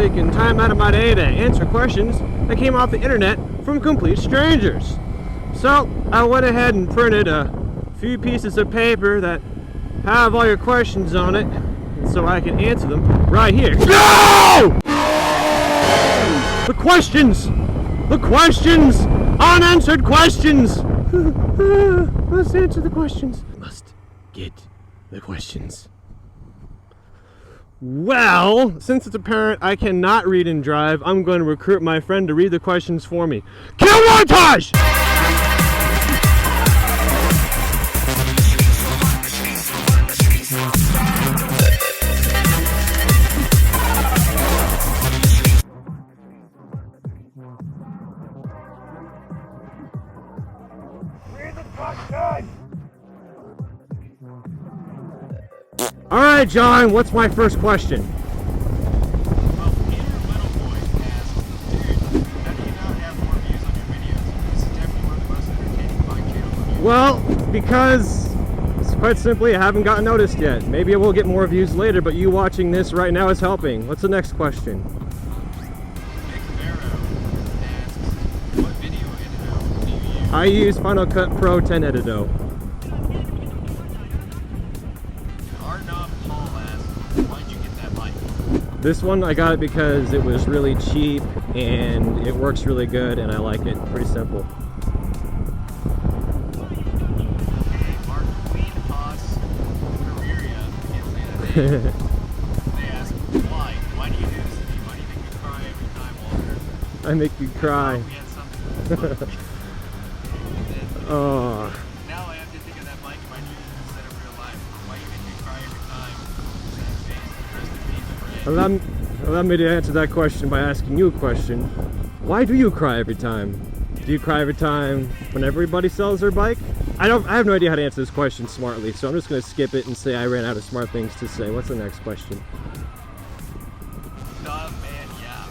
taking time out of my day to answer questions that came off the internet from complete strangers. So I went ahead and printed a few pieces of paper that have all your questions on it, so I can answer them right here. No! The questions! The questions! Unanswered questions! Let's answer the questions. Must get the questions. Well, since it's apparent I cannot read and drive, I'm going to recruit my friend to read the questions for me. Kill montage! Alright, John, what's my first question? Well, Peter Littleboy asks, dude, how do you not have more views on your videos? This is definitely one of the most entertaining bike channels on YouTube. Well, because, quite simply, I haven't gotten noticed yet. Maybe I will get more views later, but you watching this right now is helping. What's the next question? Nick Barrow asks, what video editor do you use? I use Final Cut Pro 10 Edito. This one, I got it because it was really cheap and it works really good and I like it. Pretty simple. Okay, Mark Queen Haas Carreria, I can't say that name. They ask, why? Why do you do this to me? Why do you make me cry every time, Walter? I make you cry. We had something fun. Oh. Now I have to think of that bike if I knew this instead of real life. Why do you make me cry every time? Sad face, rest in peace, Ray. Allow me to answer that question by asking you a question. Why do you cry every time? Do you cry every time when everybody sells their bike? I have no idea how to answer this question smartly, so I'm just going to skip it and say I ran out of smart things to say. What's the next question? Man, yeah.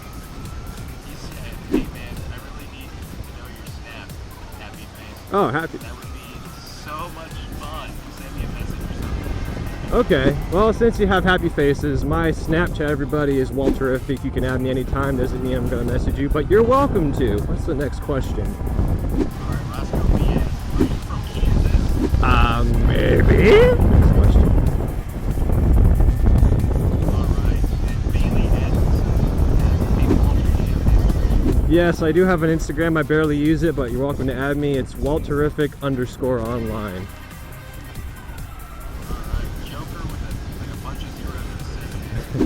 He said, hey man, I really need to know your snap. Happy face. Oh, happy. That would be so much fun. Send me a message or something. Okay, well, since you have happy faces, my Snapchat, everybody, is Walterific. You can add me anytime. Doesn't mean I'm going to message you, but you're welcome to. What's the next question? Alright, Roscoe B. Are you from Kansas? Maybe? Next question. Alright, and Bailey Edson. Hey, Walter, do you have an Instagram? Yes, I do have an Instagram. I barely use it, but you're welcome to add me. It's Walterific_online.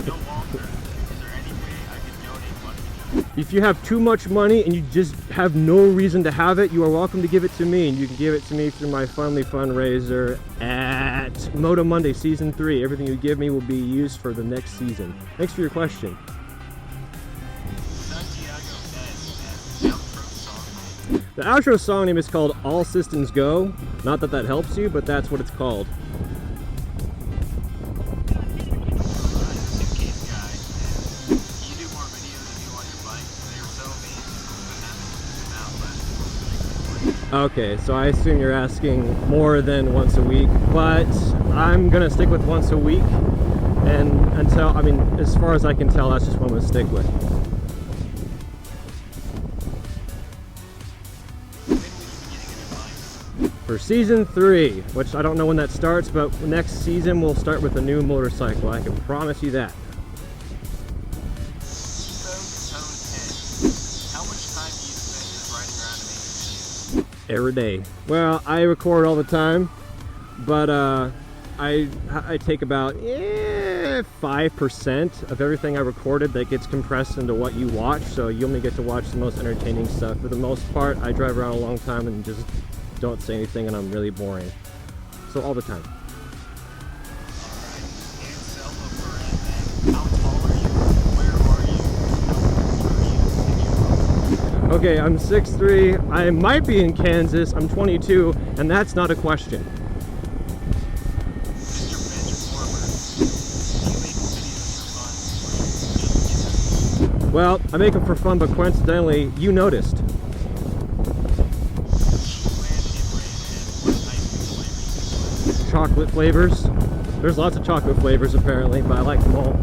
Yo, Walter, is there any way I can donate money to you? If you have too much money and you just have no reason to have it, you are welcome to give it to me, and you can give it to me through my Funly fundraiser at Moto Monday Season 3. Everything you give me will be used for the next season. Thanks for your question. Santiago says that outro song name. The outro song name is called All Systems Go. Not that that helps you, but that's what it's called. Okay, so I assume you're asking more than once a week, but I'm gonna stick with once a week, and until, I mean, as far as I can tell, that's just what I'm gonna stick with. For season 3, which I don't know when that starts, but next season we'll start with a new motorcycle, I can promise you that. Every day. Well, I record all the time, but I take about 5% of everything I recorded that gets compressed into what you watch, so you only get to watch the most entertaining stuff. For the most part, I drive around a long time and just don't say anything, and I'm really boring. So all the time. Okay, I'm 6'3", I might be in Kansas, I'm 22, and that's not a question. Well, I make them for fun, but coincidentally, you noticed. Chocolate flavors. There's lots of chocolate flavors apparently, but I like them all.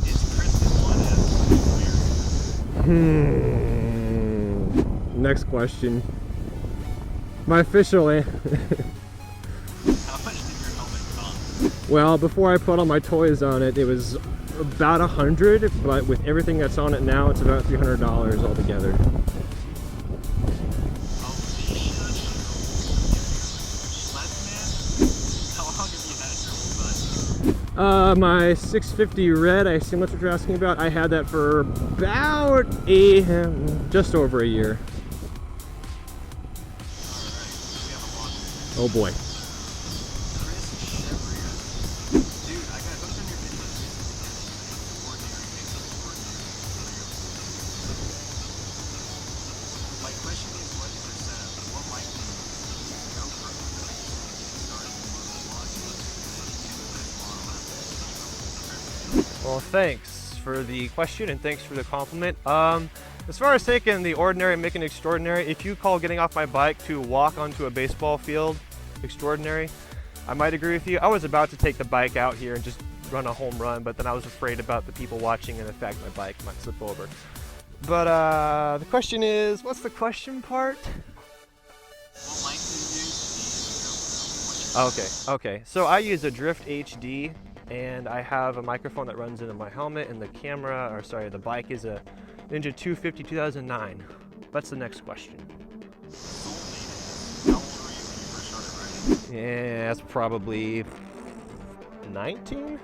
It's Christmas Next question. My official How much did your helmet cost? well, before I put all my toys on it, it was about $100, but with everything that's on it now, it's about $300 altogether. My 650 red, I assume that's what you're asking about. I had that for about just over a year. Oh boy. Well, thanks for the question and thanks for the compliment. As far as taking the ordinary and making it extraordinary, if you call getting off my bike to walk onto a baseball field extraordinary, I might agree with you. I was about to take the bike out here and just run a home run, but then I was afraid about the people watching and the fact my bike might slip over. But the question is, what's the question part? Okay. So I use a Drift HD, and I have a microphone that runs into my helmet, and the bike is a Ninja 250 2009. That's the next question. How old were you when you first started riding? Yeah, that's probably 19?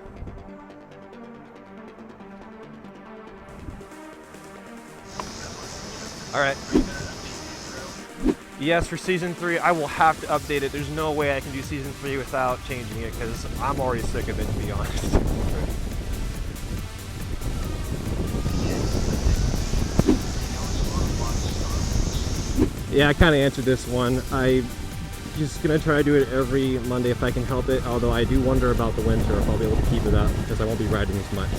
Alright. Yes, for season 3, I will have to update it. There's no way I can do season 3 without changing it, because I'm already sick of it, to be honest. Yeah, I kind of answered this one. I'm just going to try to do it every Monday if I can help it, although I do wonder about the winter if I'll be able to keep it up, because I won't be riding as much.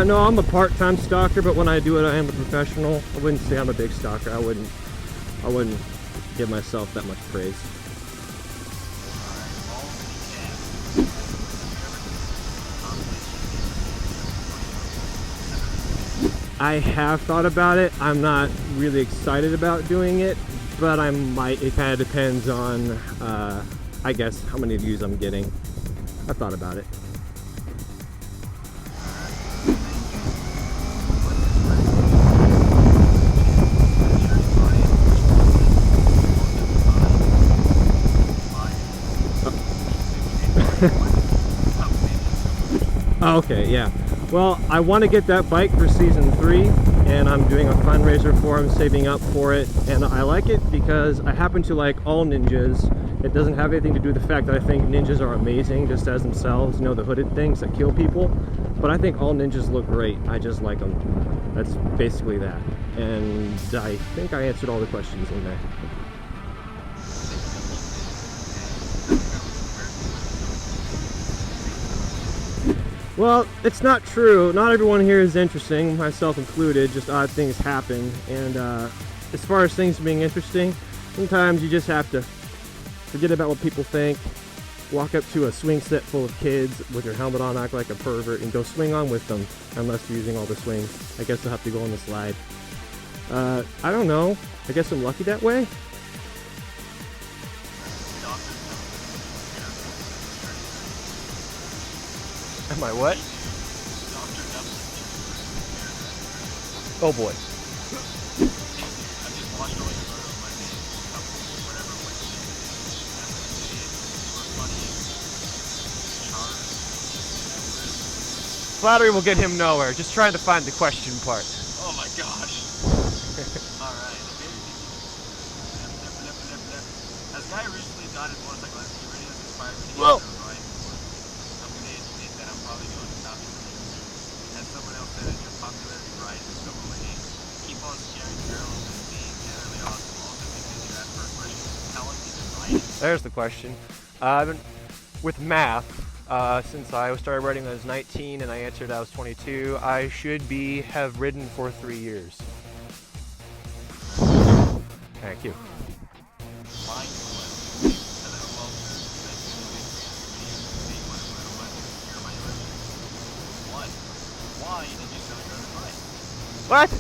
No, I'm a part-time stalker, but when I do it, I am a professional. I wouldn't say I'm a big stalker. I wouldn't give myself that much praise. I have thought about it. I'm not really excited about doing it, but I might. It kind of depends on, I guess, how many views I'm getting. I've thought about it. Oh, okay, yeah. Well, I want to get that bike for season 3, and I'm doing a fundraiser for it. I'm saving up for it, and I like it because I happen to like all ninjas. It doesn't have anything to do with the fact that I think ninjas are amazing just as themselves, you know, the hooded things that kill people. But I think all ninjas look great. I just like them. That's basically that. And I think I answered all the questions in there. Well, it's not true. Not everyone here is interesting, myself included. Just odd things happen. And as far as things being interesting, sometimes you just have to forget about what people think, walk up to a swing set full of kids with your helmet on, act like a pervert, and go swing on with them, unless you're using all the swings. I guess I'll have to go on the slide. I don't know. I guess I'm lucky that way. Am I what? Oh boy. Flattery will get him nowhere. Just trying to find the question part. Oh my gosh. Alright. Has Guy recently done his motorcycle? Has he really inspired me to get a ride? That I'm probably going to stop you. As someone else said, your popularity rises so quickly. Keep on scaring girls and being generally awesome. Also because you asked for a question. How long have you been riding? There's the question. I've been with math since I started riding when I was 19 and I answered I was 22. I should have ridden for 3 years. Thank you. Mine. line and you sell your other bike? What? 2,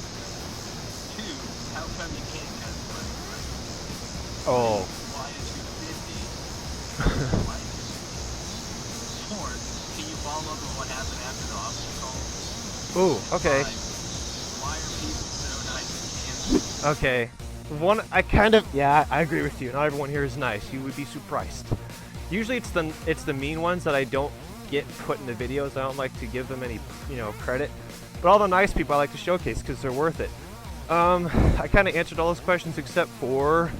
how come you can't cut the price? Oh. Why is 250? Why is 250? 4, can you follow up with what happened after the officer call? Ooh, okay. 5, why are people so nice and handsome? Okay. Yeah, I agree with you. Not everyone here is nice. You would be surprised. Usually it's the mean ones that I don't get put in the videos. I don't like to give them any, credit. But all the nice people I like to showcase because they're worth it. I kind of answered all those questions except for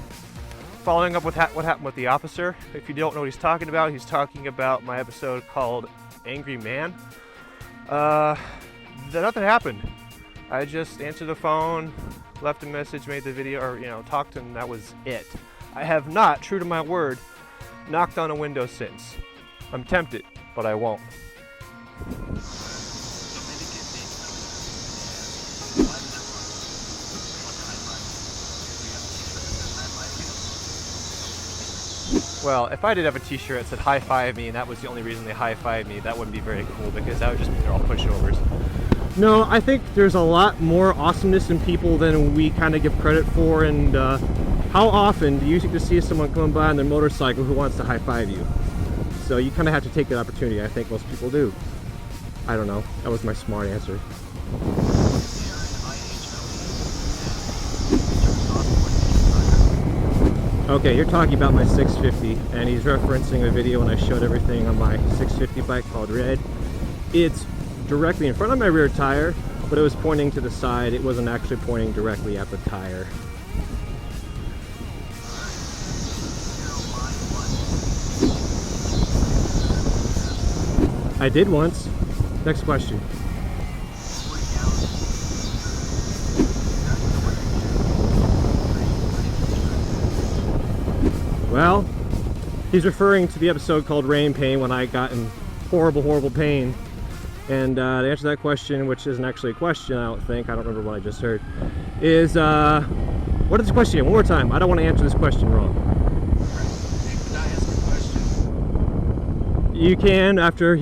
following up with what happened with the officer. If you don't know what he's talking about my episode called Angry Man. Nothing happened. I just answered the phone, left a message, made the video, or talked to him, and that was it. I have not, true to my word, knocked on a window since. I'm tempted, but I won't. Well, if I did have a t-shirt that said high five me and that was the only reason they high five me, that wouldn't be very cool because that would just mean they're all pushovers. No, I think there's a lot more awesomeness in people than we kind of give credit for. And how often do you get to see someone coming by on their motorcycle who wants to high five you? So you kind of have to take that opportunity. I think most people do. I don't know. That was my smart answer. Okay, you're talking about my 650, and he's referencing a video when I showed everything on my 650 bike called Red. It's directly in front of my rear tire, but it was pointing to the side. It wasn't actually pointing directly at the tire. I did once. Next question. Well, he's referring to the episode called Rain Pain when I got in horrible pain. And to answer that question, which isn't actually a question, I don't think, I don't remember what I just heard, is, what is the question again? One more time. I don't want to answer this question wrong. Can I ask a question? You can after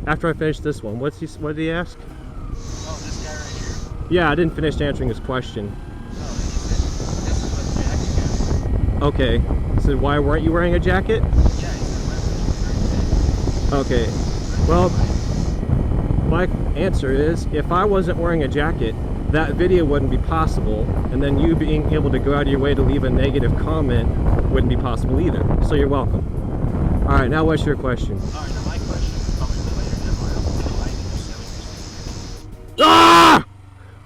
I finish this one. What did he ask? Oh, this guy right here. Yeah, I didn't finish answering his question. No, he said, this is what jacket got. Okay. So why weren't you wearing a jacket? Yeah, he said, Okay. Well, my answer is, if I wasn't wearing a jacket, that video wouldn't be possible, and then you being able to go out of your way to leave a negative comment wouldn't be possible either. So you're welcome. Alright, now what's your question? Alright, now my question is probably related to why I did the Ah!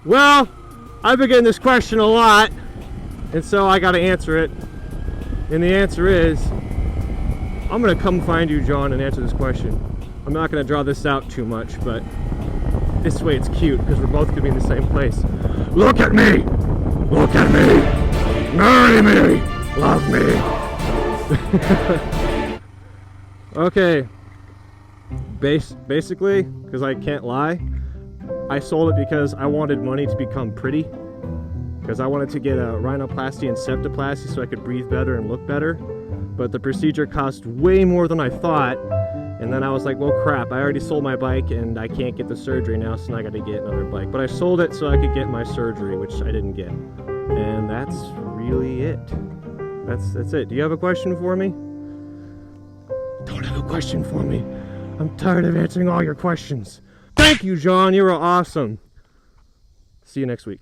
Well, I've been getting this question a lot, and so I gotta answer it. And the answer is, I'm gonna come find you, John, and answer this question. I'm not gonna draw this out too much, but this way it's cute because we're both gonna be in the same place. Look at me! Look at me! Marry me! Love me! Okay. Basically, because I can't lie, I sold it because I wanted money to become pretty. Because I wanted to get a rhinoplasty and septoplasty so I could breathe better and look better. But the procedure cost way more than I thought. And then I was like, well, crap, I already sold my bike and I can't get the surgery now, so now I got to get another bike. But I sold it so I could get my surgery, which I didn't get. And that's really it. That's it. Do you have a question for me? Don't have a question for me. I'm tired of answering all your questions. Thank you, John. You were awesome. See you next week.